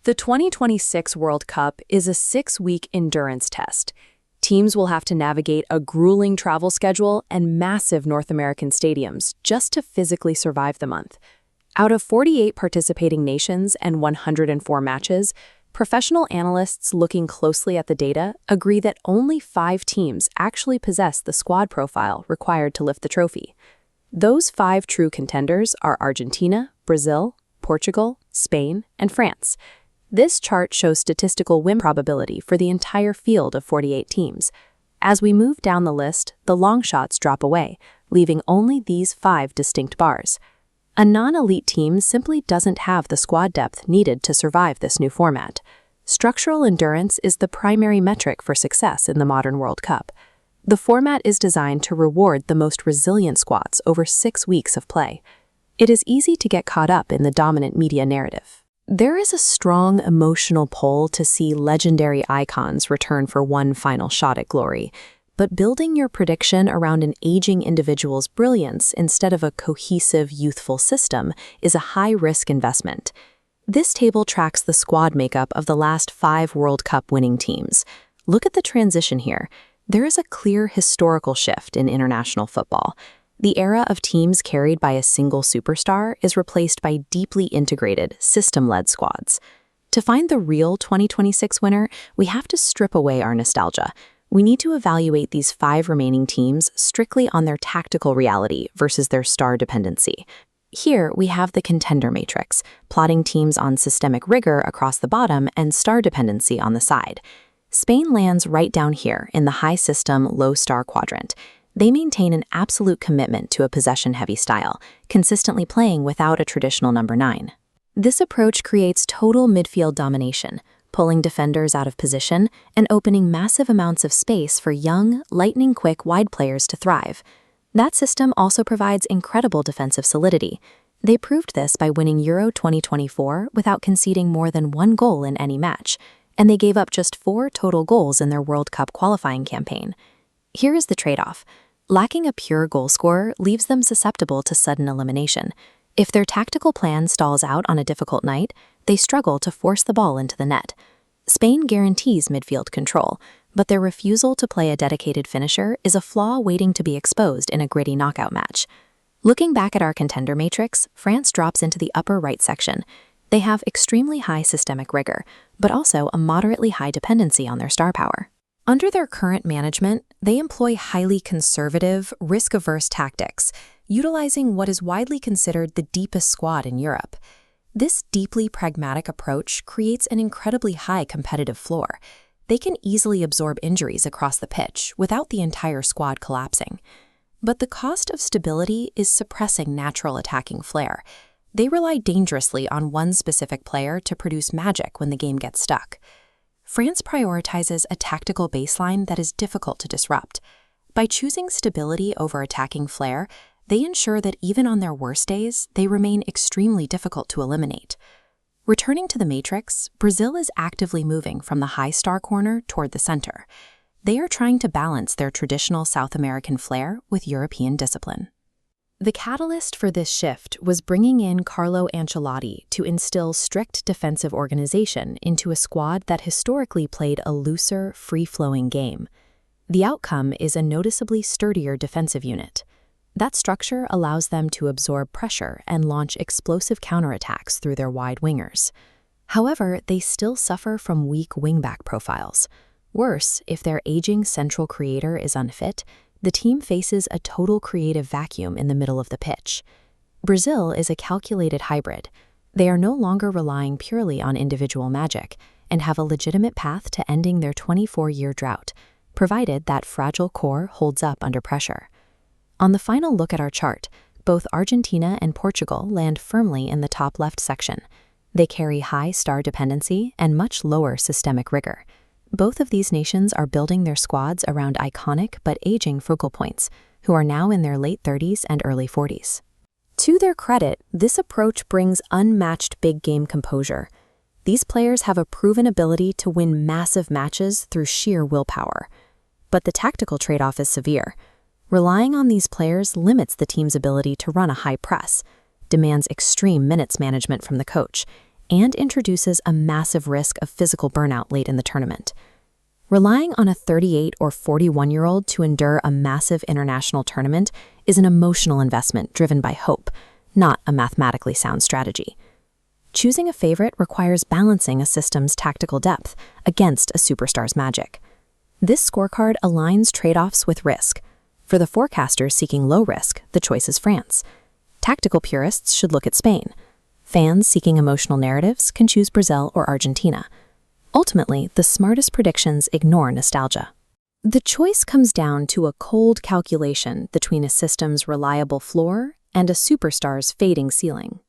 The 2026 World Cup is a 6-week endurance test. Teams will have to navigate a grueling travel schedule and massive North American stadiums just to physically survive the month. Out of 48 participating nations and 104 matches, professional analysts looking closely at the data agree that only 5 teams actually possess the squad profile required to lift the trophy. Those 5 true contenders are Argentina, Brazil, Portugal, Spain, and France. This chart shows statistical win probability for the entire field of 48 teams. As we move down the list, the long shots drop away, leaving only these 5 distinct bars. A non-elite team simply doesn't have the squad depth needed to survive this new format. Structural endurance is the primary metric for success in the modern World Cup. The format is designed to reward the most resilient squads over 6 weeks of play. It is easy to get caught up in the dominant media narrative. There is a strong emotional pull to see legendary icons return for one final shot at glory, but building your prediction around an aging individual's brilliance instead of a cohesive, youthful system is a high-risk investment. This table tracks the squad makeup of the last 5 World Cup winning teams. Look at the transition here. There is a clear historical shift in international football. The era of teams carried by a single superstar is replaced by deeply integrated, system-led squads. To find the real 2026 winner, we have to strip away our nostalgia. We need to evaluate these 5 remaining teams strictly on their tactical reality versus their star dependency. Here, we have the contender matrix, plotting teams on systemic rigor across the bottom and star dependency on the side. Spain lands right down here in the high system, low star quadrant. They maintain an absolute commitment to a possession-heavy style, consistently playing without a traditional number 9. This approach creates total midfield domination, pulling defenders out of position and opening massive amounts of space for young, lightning-quick wide players to thrive. That system also provides incredible defensive solidity. They proved this by winning Euro 2024 without conceding more than 1 goal in any match, and they gave up just 4 total goals in their World Cup qualifying campaign. Here is the trade-off. Lacking a pure goal scorer leaves them susceptible to sudden elimination. If their tactical plan stalls out on a difficult night, they struggle to force the ball into the net. Spain guarantees midfield control, but their refusal to play a dedicated finisher is a flaw waiting to be exposed in a gritty knockout match. Looking back at our contender matrix, France drops into the upper right section. They have extremely high systemic rigor, but also a moderately high dependency on their star power. Under their current management, they employ highly conservative, risk-averse tactics, utilizing what is widely considered the deepest squad in Europe. This deeply pragmatic approach creates an incredibly high competitive floor. They can easily absorb injuries across the pitch without the entire squad collapsing. But the cost of stability is suppressing natural attacking flair. They rely dangerously on one specific player to produce magic when the game gets stuck. France prioritizes a tactical baseline that is difficult to disrupt. By choosing stability over attacking flair, they ensure that even on their worst days, they remain extremely difficult to eliminate. Returning to the matrix, Brazil is actively moving from the high star corner toward the center. They are trying to balance their traditional South American flair with European discipline. The catalyst for this shift was bringing in Carlo Ancelotti to instill strict defensive organization into a squad that historically played a looser, free-flowing game. The outcome is a noticeably sturdier defensive unit. That structure allows them to absorb pressure and launch explosive counterattacks through their wide wingers. However, they still suffer from weak wingback profiles. Worse, if their aging central creator is unfit, the team faces a total creative vacuum in the middle of the pitch. Brazil is a calculated hybrid. They are no longer relying purely on individual magic and have a legitimate path to ending their 24-year drought, provided that fragile core holds up under pressure. On the final look at our chart, both Argentina and Portugal land firmly in the top left section. They carry high star dependency and much lower systemic rigor. Both of these nations are building their squads around iconic but aging focal points, who are now in their late 30s and early 40s. To their credit, this approach brings unmatched big-game composure. These players have a proven ability to win massive matches through sheer willpower. But the tactical trade-off is severe. Relying on these players limits the team's ability to run a high press, demands extreme minutes management from the coach, and introduces a massive risk of physical burnout late in the tournament. Relying on a 38 or 41-year-old to endure a massive international tournament is an emotional investment driven by hope, not a mathematically sound strategy. Choosing a favorite requires balancing a system's tactical depth against a superstar's magic. This scorecard aligns trade-offs with risk. For the forecasters seeking low risk, the choice is France. Tactical purists should look at Spain. Fans seeking emotional narratives can choose Brazil or Argentina. Ultimately, the smartest predictions ignore nostalgia. The choice comes down to a cold calculation between a system's reliable floor and a superstar's fading ceiling.